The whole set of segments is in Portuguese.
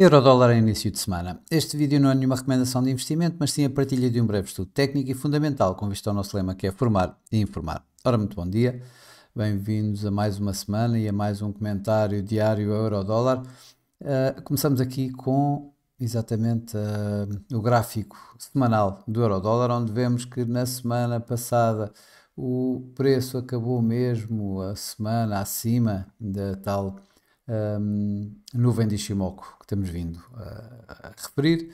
Eurodólar em início de semana. Este vídeo não é nenhuma recomendação de investimento, mas sim a partilha de um breve estudo técnico e fundamental com vista ao nosso lema que é formar e informar. Ora, muito bom dia, bem-vindos a mais uma semana e a mais um comentário diário Eurodólar. Começamos aqui com exatamente o gráfico semanal do Eurodólar, onde vemos que na semana passada o preço acabou mesmo a semana acima da tal nuvem de Ishimoku que temos vindo a referir,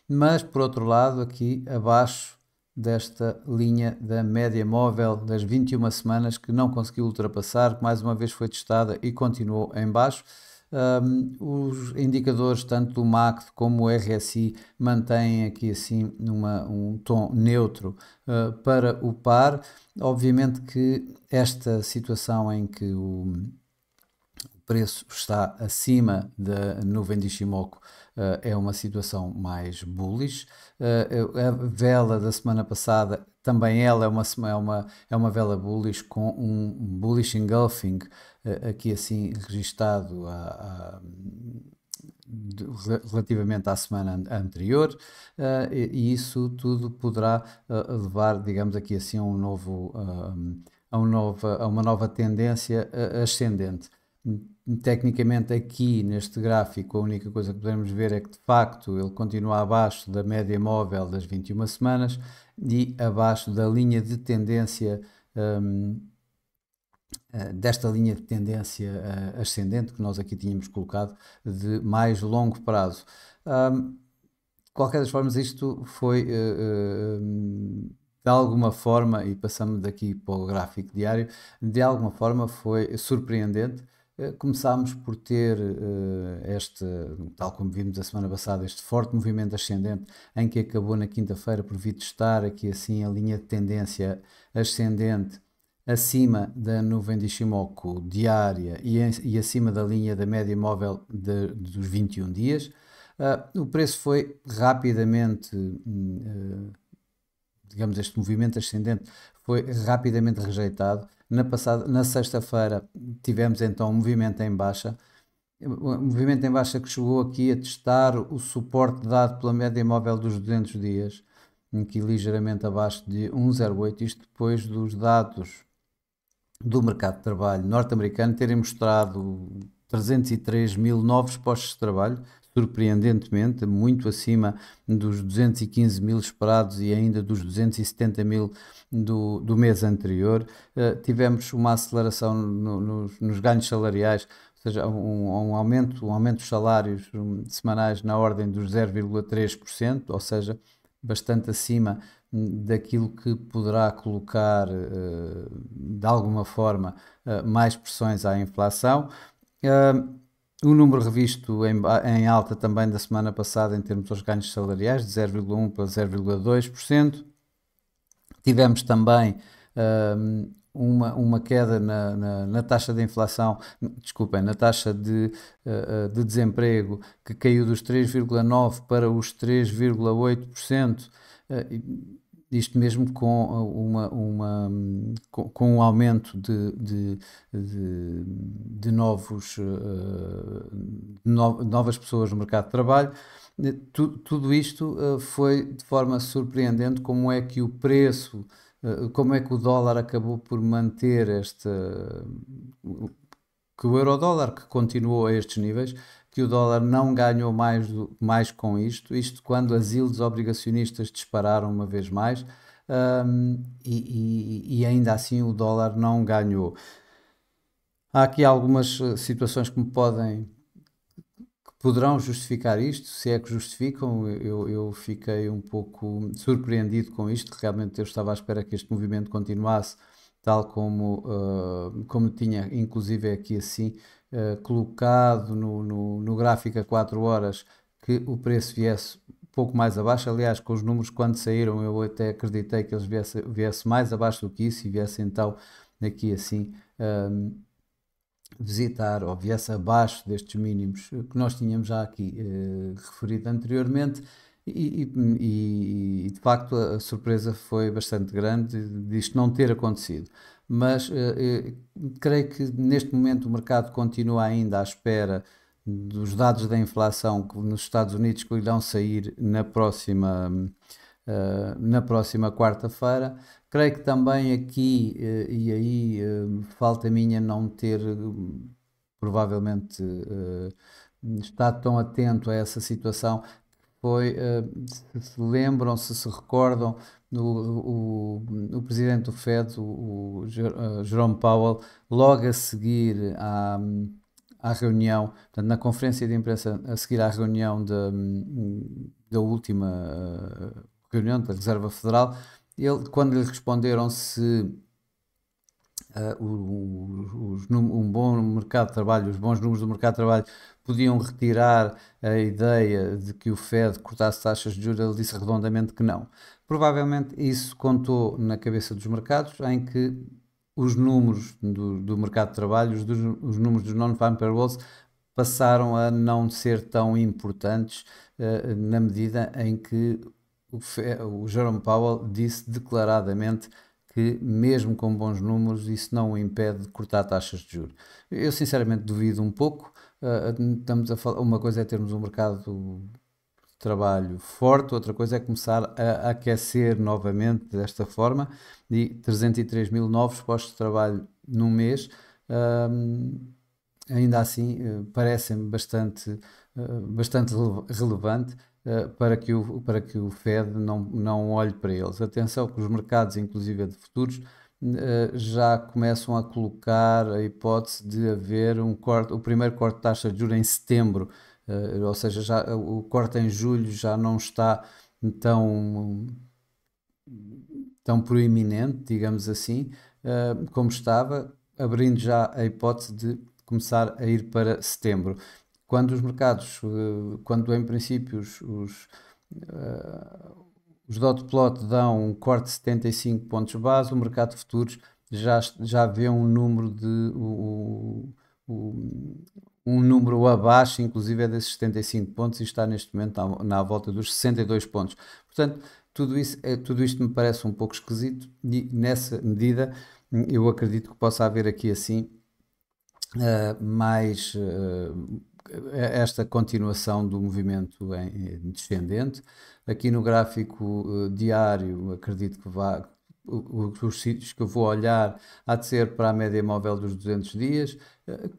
mas por outro lado aqui abaixo desta linha da média móvel das 21 semanas que não conseguiu ultrapassar, que mais uma vez foi testada e continuou em baixo. Os indicadores tanto do MACD como o RSI mantêm aqui assim um tom neutro para o par. Obviamente que esta situação em que o preço está acima da nuvem de Ishimoku é uma situação mais bullish. A vela da semana passada também ela é uma vela bullish com um bullish engulfing aqui assim registado relativamente à semana anterior, e isso tudo poderá levar, digamos aqui assim, a uma nova tendência ascendente. Tecnicamente aqui neste gráfico a única coisa que podemos ver é que de facto ele continua abaixo da média móvel das 21 semanas e abaixo da linha de tendência desta linha de tendência ascendente que nós aqui tínhamos colocado de mais longo prazo. De qualquer das formas, isto foi de alguma forma, e passamos daqui para o gráfico diário, de alguma forma foi surpreendente. Começámos por ter tal como vimos a semana passada, este forte movimento ascendente em que acabou na quinta-feira por vir testar aqui assim a linha de tendência ascendente acima da nuvem de Ishimoku diária e acima da linha da média móvel dos 21 dias. O preço foi rapidamente, digamos, este movimento ascendente foi rapidamente rejeitado. Na sexta-feira tivemos então um movimento em baixa, que chegou aqui a testar o suporte dado pela média móvel dos 200 dias, aqui ligeiramente abaixo de 1,08, isto depois dos dados do mercado de trabalho norte-americano terem mostrado 303 mil novos postos de trabalho, surpreendentemente, muito acima dos 215 mil esperados e ainda dos 270 mil do mês anterior. Tivemos uma aceleração nos ganhos salariais, ou seja, um aumento dos salários semanais na ordem dos 0,3%, ou seja, bastante acima daquilo que poderá colocar, de alguma forma, mais pressões à inflação. O número revisto em alta também da semana passada em termos dos ganhos salariais, de 0,1% para 0,2%. Tivemos também uma queda na taxa de inflação, desculpem, na taxa de desemprego, que caiu dos 3,9% para os 3,8%. Isto mesmo com um aumento de novas pessoas no mercado de trabalho. Tudo isto foi de forma surpreendente como é que o preço, como é que o dólar acabou por manter que o euro-dólar que continuou a estes níveis, que o dólar não ganhou mais com isto quando as yields obrigacionistas dispararam uma vez mais, e ainda assim o dólar não ganhou. Há aqui algumas situações que poderão justificar isto, se é que justificam. Eu fiquei um pouco surpreendido com isto, realmente eu estava à espera que este movimento continuasse, tal como tinha inclusive aqui assim colocado no gráfico a 4 horas, que o preço viesse um pouco mais abaixo. Aliás, com os números quando saíram eu até acreditei que eles viesse mais abaixo do que isso e viesse então aqui assim visitar ou viesse abaixo destes mínimos que nós tínhamos já aqui referido anteriormente. E de facto a surpresa foi bastante grande disto não ter acontecido, mas creio que neste momento o mercado continua ainda à espera dos dados da inflação nos Estados Unidos que irão sair na próxima quarta-feira. Creio que também aqui, e aí falta minha não ter provavelmente estado tão atento a essa situação, foi, se lembram, se recordam, o presidente do Fed, Jerome Powell, logo a seguir à reunião, portanto, na conferência de imprensa a seguir à reunião da última reunião da Reserva Federal, ele, quando lhe responderam se um bom mercado de trabalho, os bons números do mercado de trabalho podiam retirar a ideia de que o Fed cortasse taxas de juros, ele disse redondamente que não. Provavelmente isso contou na cabeça dos mercados, em que os números do mercado de trabalho, os números dos non-farm payrolls, passaram a não ser tão importantes na medida em que o Jerome Powell disse declaradamente que, mesmo com bons números, isso não o impede de cortar taxas de juros. Eu, sinceramente, duvido um pouco. Estamos a falar, uma coisa é termos um mercado de trabalho forte, outra coisa é começar a aquecer novamente desta forma, e 303 mil novos postos de trabalho num mês. Ainda assim, parece-me bastante relevante para que o Fed não olhe para eles. Atenção que os mercados, inclusive de futuros, já começam a colocar a hipótese de haver o primeiro corte de taxa de juros em setembro, ou seja, o corte em julho já não está tão, tão proeminente, digamos assim, como estava, abrindo já a hipótese de começar a ir para setembro. Quando os mercados, quando em princípio os dot plot dão um corte de 75 pontos base, o mercado de futuros já vê um número um número abaixo, inclusive é desses 75 pontos, e está neste momento na volta dos 62 pontos. Portanto, tudo isto me parece um pouco esquisito, e nessa medida eu acredito que possa haver aqui assim mais esta continuação do movimento em descendente. Aqui no gráfico diário, acredito que os sítios que eu vou olhar há de ser para a média móvel dos 200 dias,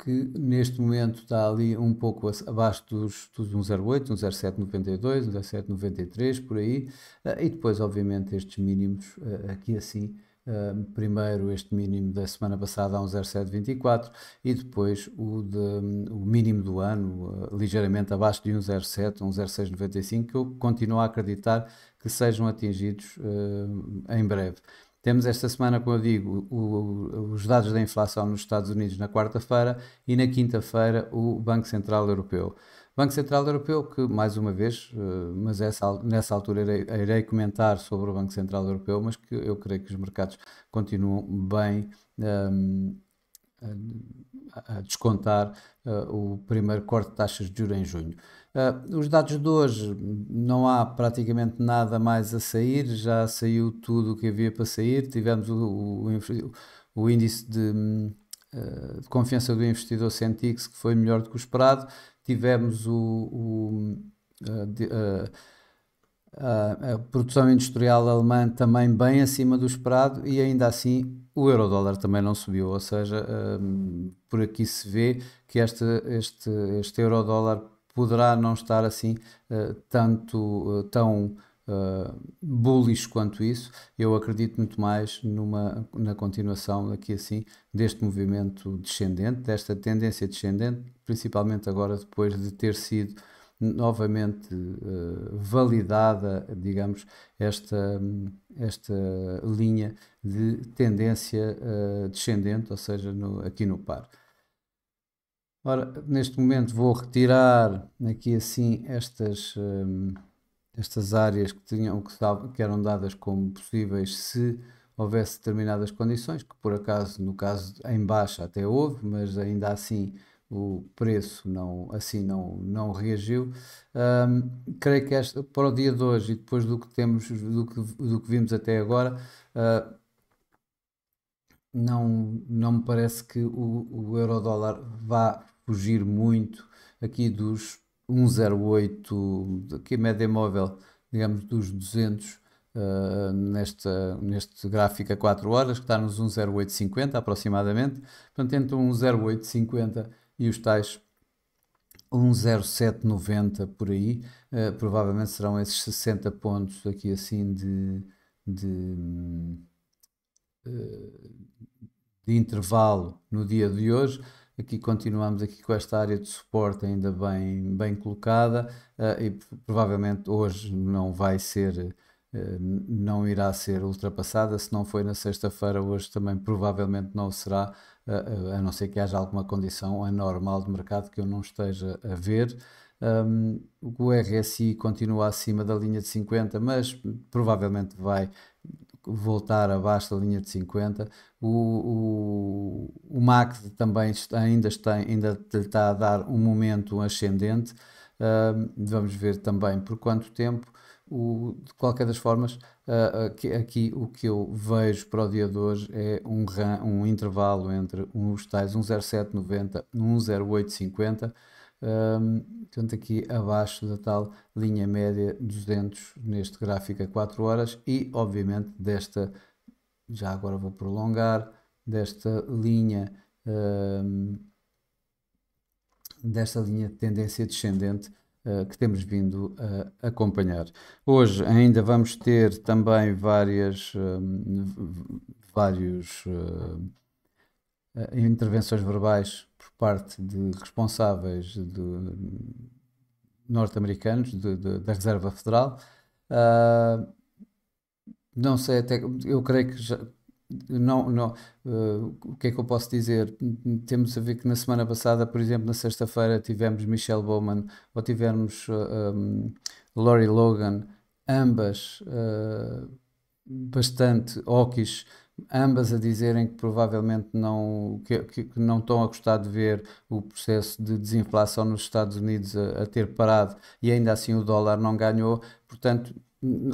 que neste momento está ali um pouco abaixo dos 1,08, 1,0792, 1,0793, por aí, e depois, obviamente, estes mínimos aqui assim. Primeiro este mínimo da semana passada a 1,0724 e depois o mínimo do ano, ligeiramente abaixo de 1,07, 1,0695, que eu continuo a acreditar que sejam atingidos em breve. Temos esta semana, como eu digo, os dados da inflação nos Estados Unidos na quarta-feira e na quinta-feira o Banco Central Europeu. Banco Central Europeu, que mais uma vez, mas nessa altura irei comentar sobre o Banco Central Europeu, mas que eu creio que os mercados continuam bem a descontar o primeiro corte de taxas de juros em junho. Os dados de hoje, não há praticamente nada mais a sair, já saiu tudo o que havia para sair. Tivemos o índice de confiança do investidor Centix, que foi melhor do que o esperado. Tivemos a produção industrial alemã também bem acima do esperado, e ainda assim o euro-dólar também não subiu, ou seja, por aqui se vê que este euro-dólar poderá não estar assim tão bullish quanto isso. Eu acredito muito mais na continuação aqui assim deste movimento descendente, desta tendência descendente, principalmente agora depois de ter sido novamente validada, digamos, esta linha de tendência descendente, ou seja, aqui no par. Ora, neste momento vou retirar aqui assim estas áreas que eram dadas como possíveis se houvesse determinadas condições, que por acaso, no caso em baixa até houve, mas ainda assim o preço não reagiu. Creio que para o dia de hoje e depois do que temos, do que vimos até agora, não me parece que o euro-dólar vá fugir muito aqui dos 1,08, aqui a média móvel, digamos, dos 200, neste gráfico a 4 horas, que está nos 1,0850 aproximadamente, portanto entre 1,0850 e os tais 1,0790 por aí, provavelmente serão esses 60 pontos aqui assim de, de intervalo no dia de hoje. Aqui continuamos aqui com esta área de suporte ainda bem colocada, e provavelmente hoje não vai ser, não irá ser ultrapassada. Se não foi na sexta-feira, hoje também provavelmente não será, a não ser que haja alguma condição anormal de mercado que eu não esteja a ver. O RSI continua acima da linha de 50, mas provavelmente vai voltar abaixo da linha de 50. O MACD também ainda está a dar um momento ascendente. Vamos ver também por quanto tempo. De qualquer das formas, aqui o que eu vejo para o dia de hoje é um intervalo entre os tais 1,0790 e 1,0850. Portanto, aqui abaixo da tal linha média 200 neste gráfico a 4 horas e, obviamente, já agora vou prolongar, desta linha de tendência descendente que temos vindo a acompanhar. Hoje ainda vamos ter também vários intervenções verbais por parte de responsáveis norte-americanos da Reserva Federal. Não sei até, eu creio que já, não, o que é que eu posso dizer? Temos a ver que na semana passada, por exemplo, na sexta-feira, tivemos Michelle Bowman ou tivemos Lori Logan, ambas bastante hawkish, ambas a dizerem que provavelmente que não estão a gostar de ver o processo de desinflação nos Estados Unidos a ter parado e ainda assim o dólar não ganhou. Portanto,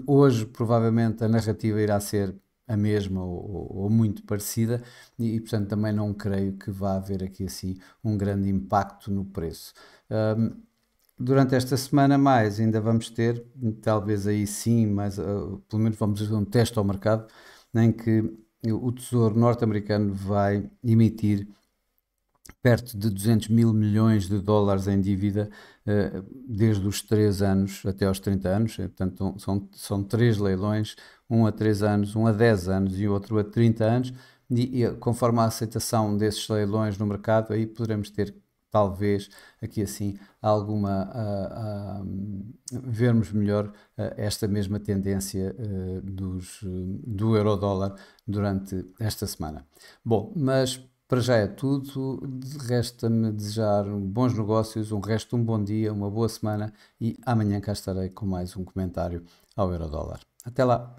hoje provavelmente a narrativa irá ser a mesma ou muito parecida portanto também não creio que vá haver aqui assim um grande impacto no preço. Durante esta semana mais ainda vamos ter, talvez aí sim, mas pelo menos vamos fazer um teste ao mercado em que o Tesouro norte-americano vai emitir perto de 200 mil milhões de dólares em dívida desde os 3 anos até aos 30 anos. Portanto, são 3 leilões, um a 3 anos, um a 10 anos e outro a 30 anos. E conforme a aceitação desses leilões no mercado, aí poderemos ter talvez aqui assim vermos melhor esta mesma tendência do euro-dólar durante esta semana. Bom, mas para já é tudo. Resta-me desejar bons negócios, um bom dia, uma boa semana e amanhã cá estarei com mais um comentário ao euro-dólar. Até lá!